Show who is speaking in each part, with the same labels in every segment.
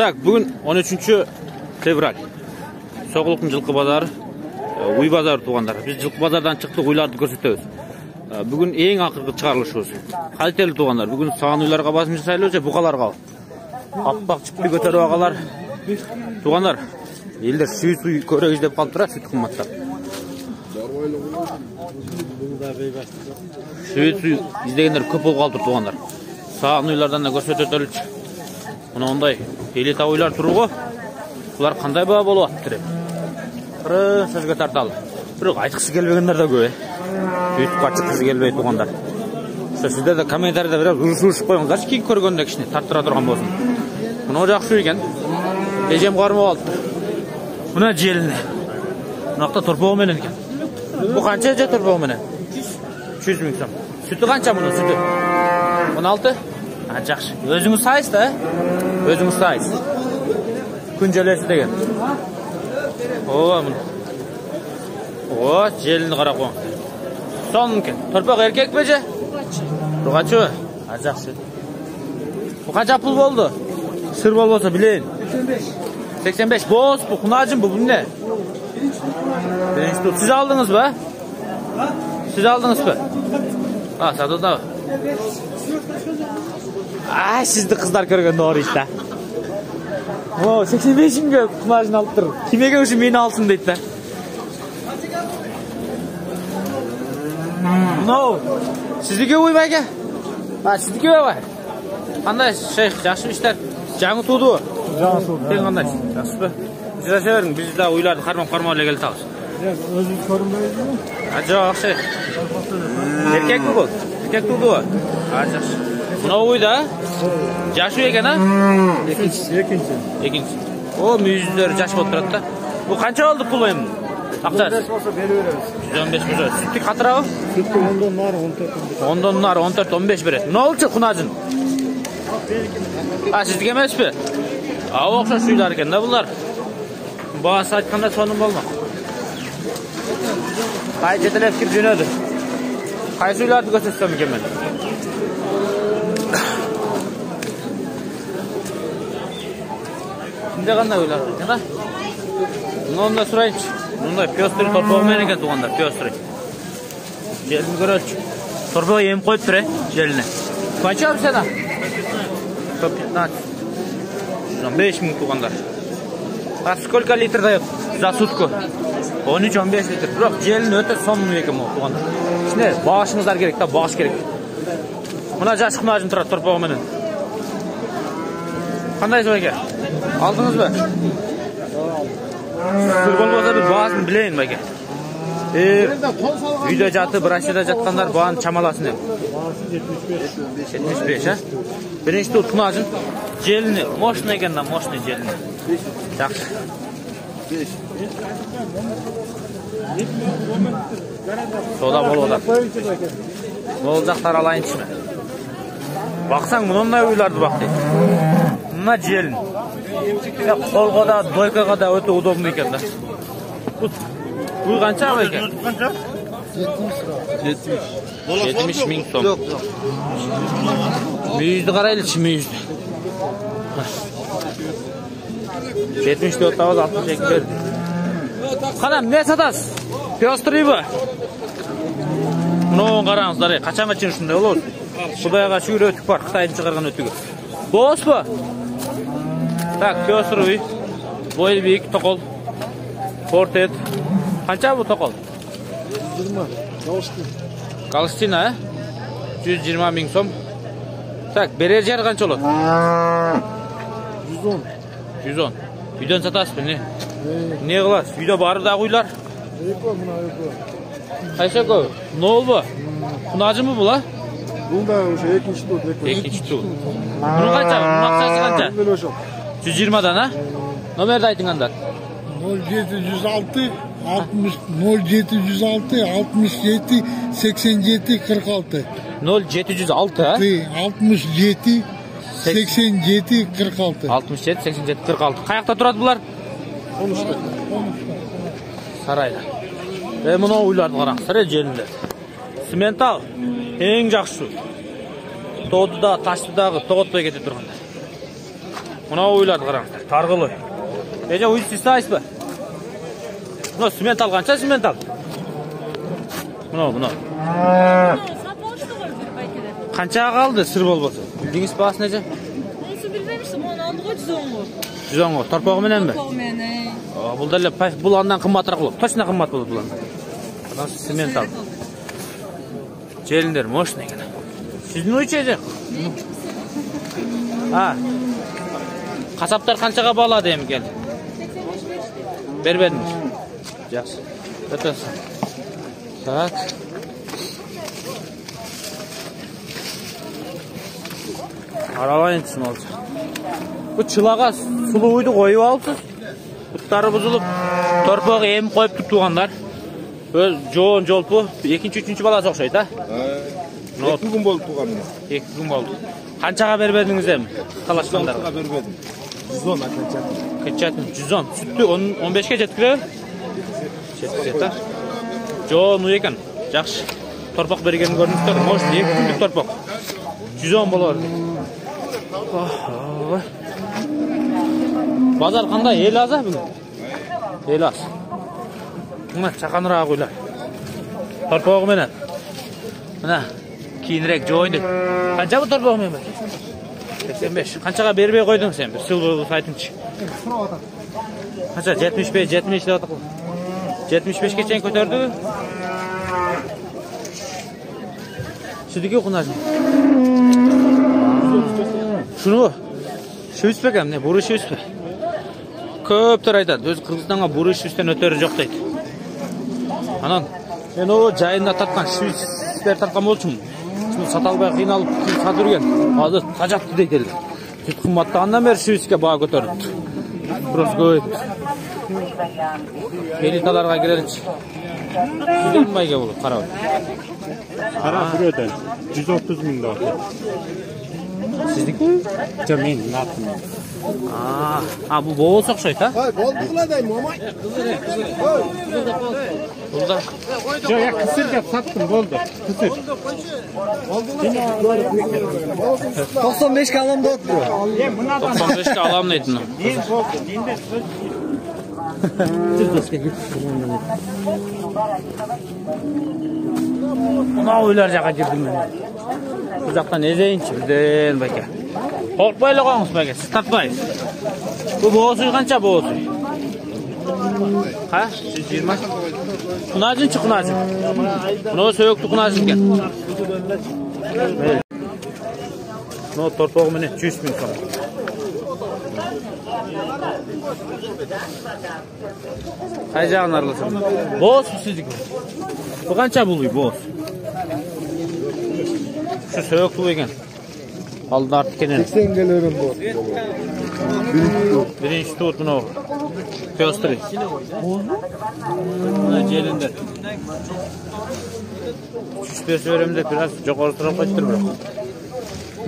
Speaker 1: Так, бүгін 13 февраль. Соғылықтың жылқы базары, уй базары туғандар. Біз жылқы базардан шықтық, уйларды көрсетеміз. Бүгін ең ақырғы шығарылышымыз. Қайтелі туғандар. Бүгін саған уйларға басым жасайлы, бұқаларға. Аппақ чіпті көтеріп ағалар. Туғандар, елдер сүй көрек іздеп қалып тұра, сөйт қыматтап. Сүй іздегендер көп бол қалып тұр туғандар. Саған уйлардан да көрсететелі. Мұна ондай елет ауылар тұруғы, бұлар қандай баға болу атты деп. Бірі сөзге тарталы. Бірақ айтқысы келбегендер де көй. Өйтіп қатшыққысы келбей туғандар. Сіздер де комментарияда біраз ұрышып қойыңыздар, кейін көргенде кішіне тарттыра тұрған болсын. Мұна жақсы екен. Ежем қармау алды. Мұна желіне. Мұнақта тұрпауы менен екен. Бұл қанша же тұрпауы менен? 300 мың сом. Сүті қанша мұны сүті? 16? Жақшы. Өзіңіз сайыз да? Өзіңіз сайыз. Күн желесі деген. Мұны. Желіні қара қоң. Сон мүмкін. Тұрпақ еркек бе же? Тұрғачы? Жақшы. Бұл қанша пұл болды? Сыр бол болса білейін. 85. Бос бұл құнажым бұл не? Сіз алдыңыз ба? Сіз алдыңыз ба? Сатуда. Сізді қыздар көрген doğru işte. 85-ге құнажын алып тұр. Кимеген үшін мені алсын дейді. Сіздіге ойбайға? Сіздіге ойбай? Қандай шейх, жақсы іштер? Жаңы туды? Жаңы туды. Сен қандай? Жақсы ба? Жүзі берің, біз де ойларды қармау-қармаулы келді тағыз. Өзіңіз көрінбейді ме? Жоқ, шейх. Еркек бұл? Еркек туды ғой? Жақсы. Мұнау ойда? Жашу екен, а? Екінші. Мүйіздері жаш болып тұрады да. Бұл қанша олды пұл ойым? 15 болса бері береміз. 115 болса. Сүтті қатыра ғой? Сүтті 10-дан нары 14. 10-дан нары 14-15 береді. Мұна олшы құнажын? Сіздік емес пе? Оқшаш үйлер екен да бұлар. Бағасы айтқанда соның болмақ. Қай жетелеп кеп жөнеді? Қайсы үйлерді көсетсем екен мен? Şimdi қандай ойлар екен, а? Мұнда сұрайыншы. Мұнда пёстрый торпауымен екен туғандар, пёстрый. Желіні көрелші. Торпау ем қойып тұр, желіні. Қанша алып сені? 115. 5 мың туғандар. Сколько литр дает за сутку? 13-15 литр. Бірақ желіні өте сонын екен бұл туғандар. Ішіне бағышыңыздар керек, бағыш керек. Мұна жас құнажын тұрады торпауымен. Қандай жол екен? Алдыңыз ба? Сыр болмаса бір бағасын білейін бәке. Үйде жаты, бір ашыда жатқандар бағаны чамаласын ем. 75, а? Бірінші тұл құнажын. Желіні, мощный екен да, мощный желіні. Жақсы. Сода бол одар. Ол жақтар алайын ішіне. Бақсаң, мұндай үйларды бақ дейді. Мұна желін. Қолға да, дойкаға да өте удобны екен да. Бұл қанша ма екен? 70 мың сом. Мүйізді қарайлышы, мүйізді. 74 тауыз 62 берді. Қанам, не сатасыз? Пёстрый ба? Мұны қараңыздар, қачанға чын үшінде олар? Құдайға шүйір өтік бар, Қытайын шығарған өтігі. Бос ба? Так, пёстрый, бойы бейік, тоқол, порт ет. Қанша бұл тоқол? 120. Галстина, 120 мың сом. Так, берер жер қанша олар? 110. Үйден сатасыз бі, не? Не қыласыз? Үйде бары да қойлар? Қайша көй? Не ол ба? Құнажы мұ бұл, а? Бұл да уже екінші тұл. Екінші тұл. Бұның қанша? Бұның ақшасы қанша? 120-дан, а? Номерді айтыңандар. 0706 67 87 46. 0706, а? 67 87 46. 67 87 46. Қаяқта тұрады бұлар? 13. Сарайда. Мұны ойларды қараң. Сарай желінде. Симентал. Ең жақсы. Тоғды да, ташты дағы тоғытпай кетіп тұрғанда. Mına oylады қараңыздар. Тарғылы. Ece uyuz sistayız mı? Mına simental qancha simental? Mına. Qancha qaldı sır bolbasa? Bildiniz bahs nece?
Speaker 2: Neyse bilmemiştim, onu aldı qoy 110 mu?
Speaker 1: 110 mu? Torpağı menen mi?
Speaker 2: Torpağı menen.
Speaker 1: Bu da bu andan qımmatıрақ болады. Точно qımmat болады bu andan. Adam simental. Jelinler moşna ekan. Sizin uyçacak. Ha. Kasaplar qanchaga bağladı hem gel? 85. Berbermiş. Yaxşı. Ötürsün. Tak. Arabayın için olacak. Bu çılağa sulu uydu koyup alsız. Butları buzulup torpağı em koyup tuttuğanlar. Öz joğun jolpu 2-3 balası okşaydı ha.
Speaker 3: 2 gün boldu tuğanım.
Speaker 1: 2 gün boldu. Qanchaga berberdiniz hem? Talaşqanlar.
Speaker 3: 6'ga berbedim. 110 akan.
Speaker 1: Keçatın 110. Süttü 15'ke jetkire. Jetar. Joğun uy ekan. Yaxşı. Torpaq bergen görünüptür. Moş 2 günlük torpaq. 110 bolar. Bazar qanday? El az bugün. El az. Mına çaqanıraaq uylar. Torpağı menen. Mına kiyinirek joydu. Qancha bu torpağı menen? 85. Qanchaga berbey qo'yding sen? Bir silver aytыңchi. Qancha? 75, 70 deb ataq. 75 ga chayin ko'tardi. Sizdiki o'qunasın. Şunu. Şu üspekam ne? Buru şu üspek. Köptür aytadi. Öz Qirgizistonga buru şu üstten öteri joq deydi. Anan men o jayında tatkan şu üspер tartқан болчумун. Şunu satalbay qiynalып satып жүрген. Азыр тажапты дейт эле. Сүт кымбаттагандан бери şu üsке баа көтөрүлдү. Просто көйт. Элиталарга киреличи. Жүдөн байга болот, карап.
Speaker 3: Qara buröden 130 ming dollar.
Speaker 1: Sizniki?
Speaker 3: Jamin naqd.
Speaker 1: Bu boğaz okşaydı ha?
Speaker 3: Hay, boldu qıladay momay.
Speaker 1: Burada.
Speaker 3: Yo, ya kısır dep sattım boldu. Kısır.
Speaker 4: 95 ga alam dot bro.
Speaker 1: 95 ga alam deydin.
Speaker 3: Din boldu, dinde söz.
Speaker 1: Buna oylar jağa girdim ben. Bu jaqtan ezeyinchi birden baka. Qo'rqmayla qo'yingsiz baka, siz tatmaysiz. Bu boğazı qancha boğazı? Ha? 120. Qunajinchi qunajin. Buni so'yokli qunajin ekan. No torpaq meni 100 ming so'm. Qay jag'ini aralasam? Boğaz sizniki. Bu qancha bo'luy boğaz? Şu so'yokli ekan. Aldı artık kenar.
Speaker 3: 80 gelirim bu.
Speaker 1: Birinci tut bunu. Köstürü. Buna jelinde. Şüphesi verimde biraz yukarı tarafa çıktır bırak.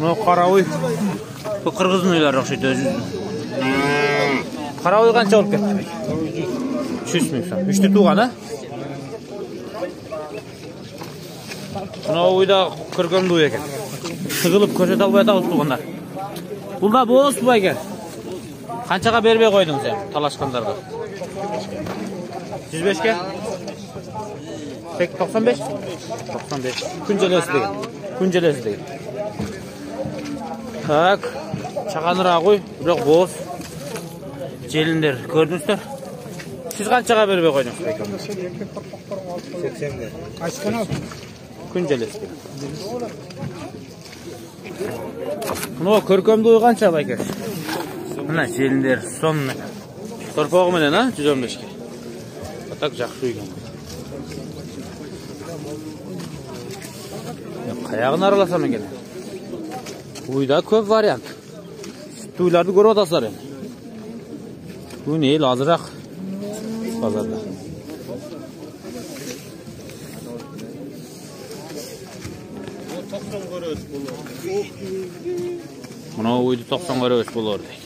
Speaker 1: Buna Karaoy. Bu Kırgız'ın uyları okşaydı özü. Karaoy kança olup gitti? 300 ming so'm. 3'te tuğan ha? Buna uyda kırgın duyu eken. Sığılıp köşet albay atağız tuğanlar. Bulda boğaz bu ekan. Qanchaga berbey qo'ydingiz sen talashqanlarga? 105 ga? 95? 95. Kunjelesi degan. Kunjelesi degan. Tak. Chaqanıraaq qo'y, biroq bo'z. Jelinler ko'rdingizlar. Siz qanchaga berbey qo'ydingiz?
Speaker 3: 80 ga.
Speaker 4: Açqana.
Speaker 1: Kunjelesi degan. Buni ko'rkamda qo'ygancha baka. Mana jelinler sonuna. Torpaq menen ha 115 ga. Atak жақсы uygan. Qayağını aralasam ekan. Uyda ko'p variant. Uylarni ko'rib otasizlar endi. Bu ne azroq bozorda. Mana uyda 90 ga o'ch bo'lar deydi.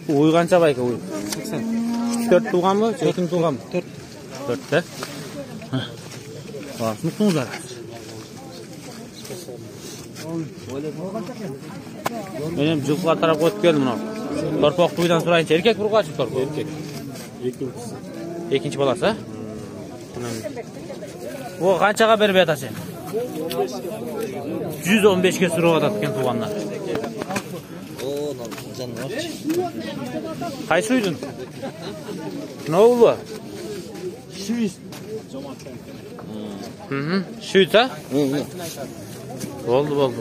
Speaker 1: Uy qancha bayka uy? 80. 4 tuğanmı? 4 tuğanmı? 4. 4'te. Hah. Basmışsınız ara. Benim жылқылар тарап өтіп келдім мынау. Торпақ туйдан сұрайыншы. Еркек бір қашып торпақ, еркек. Екінші баласы, а? О, қаншаға беріп еді сен? 115-ке сұрап атады екен туғандар. Қайсы үйдің? Ne oldu?
Speaker 4: Şuiz.
Speaker 1: Şuiz ha? Oldu.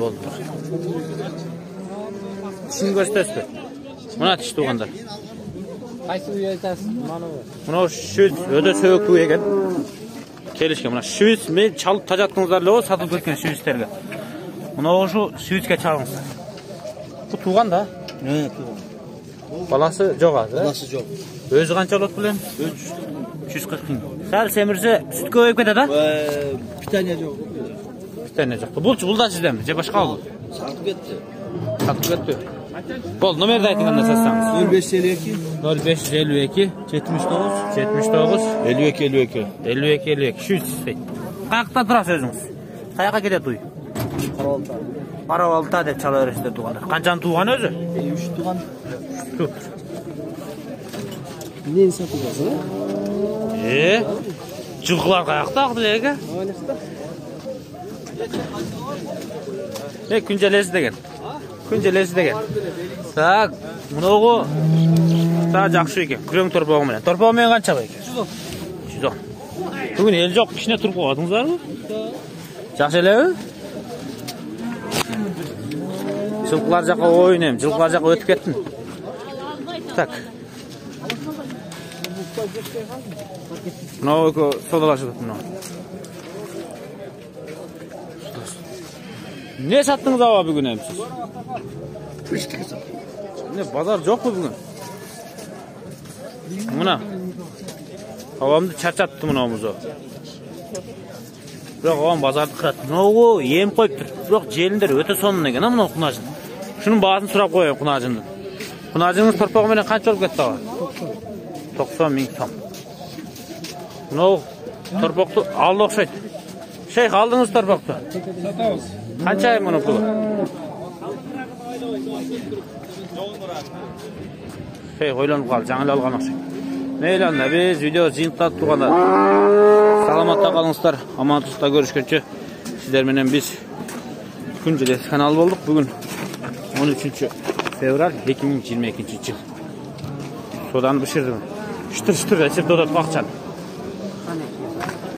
Speaker 1: Şimdi göstersin. Buna atıştı o kadar.
Speaker 4: Qaysi uy aytasiz? Mana bu.
Speaker 1: Buna şuiz öde söğük bu eken. Kelişken buna şuiz men çalıp tajattığınızlarla o satıp ketken şuizlerge. Buna şu şuizge çalыңызlar. Bu tuğan da?
Speaker 4: Evet, tuğan.
Speaker 1: Balası жоқ az,
Speaker 4: Balası жоқ.
Speaker 1: Өзі қанша алады білем? 340 мың. Сәл семірсе сүт көбейіп кетеді, а?
Speaker 4: Питание жоқ.
Speaker 1: Питание жоқ. Бұл да сізден же башқа алды? Сатып кетті. Бол, номерді айтыңыз сатсаңыз.
Speaker 4: 0552
Speaker 1: 0552 79 52. Şu istейді. Қаяқта тұрасыз өзіңіз? Қаяққа кетеді үй? Қарауалта деп чала өресіздер туғандар. Қаншаны туған өзі?
Speaker 4: 3 туған.
Speaker 1: Тут.
Speaker 4: Нені сатып
Speaker 1: Жылқылар қаяқта ақ білеге? Күнжелесі деген. Так, мұнауғы жақсы екен. Күрең торпағымен. Торпағымен қанша ба екен? 110. Бүгін ел жоқ, кішіне тұрып қоғатыңыздар ма? Жақсы елеуі? Жылқылар жаққа ойынайым, жылқылар жаққа өтіп кеттім. Так. Мынау содалар шығып мынау. Не саттыңыз ава бүгін әмсіз? Не, базар жоқ қой бүгін? Мұна. Авамды чарчатты мұнауымызы. Бірақ авам базарды қырады. Мынау ем қойып тұр. Бірақ желіндер өте сонын екен, мынау құнажын. Шының бағасын сұрап қойын құнажынды. Құнажыңыз торпағымен қанша олып кетті ава? 90 мың сом. Мынау торпақты алды оқшайды. Шейх, алдыңыз торпақты? Қанша айым мұны пұлы? Шейх, ойланып қалды, жаңыл алған оқшайды. Мейлі, біз видео жиынтады туғанда. Саламатта қалыңыздар, амантықта көрішкенше. Сіздерменен біз күнжелес канал болдық. Бүгін 13 февраль 2022 жыл. Содан бұшырдым. Шүтір әсеп додат бақчан.